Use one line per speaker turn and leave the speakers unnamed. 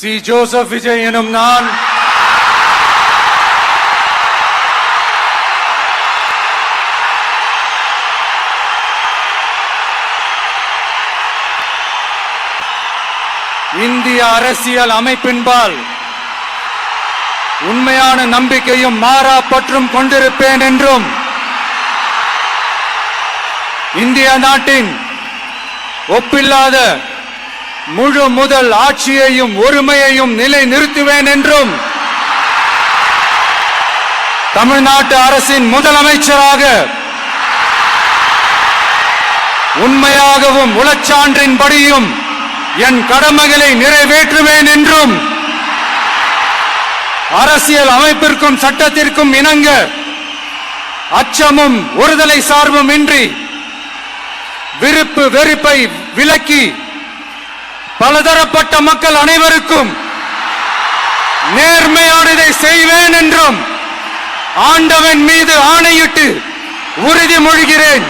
C. Joseph Vijay எனும் நான் இந்திய அரசியல் அமைப்பின்பால் உண்மையான நம்பிக்கையும் மாறா பற்றும் கொண்டிருப்பேன் என்றும் இந்திய நாட்டின் ஒப்பில்லாத முழு முதல் ஆட்சியையும் ஒருமையையும் நிலை நிறுத்துவேன் என்றும் தமிழ்நாட்டு அரசின் முதலமைச்சராக உண்மையாகவும் உளச்சான்றின்படியும் என் கடமைகளை நிறைவேற்றுவேன் என்றும் அரசியல் அமைப்பிற்கும் சட்டத்திற்கும் இணங்க அச்சமும் ஒருதலை சார்பும் இன்றி விருப்பு வெறுப்பை விலக்கி பலதரப்பட்ட மக்கள் அனைவருக்கும் நேர்மையானதை செய்வேன் என்றும் ஆண்டவன் மீது ஆணையிட்டு உறுதிமொழிகிறேன்.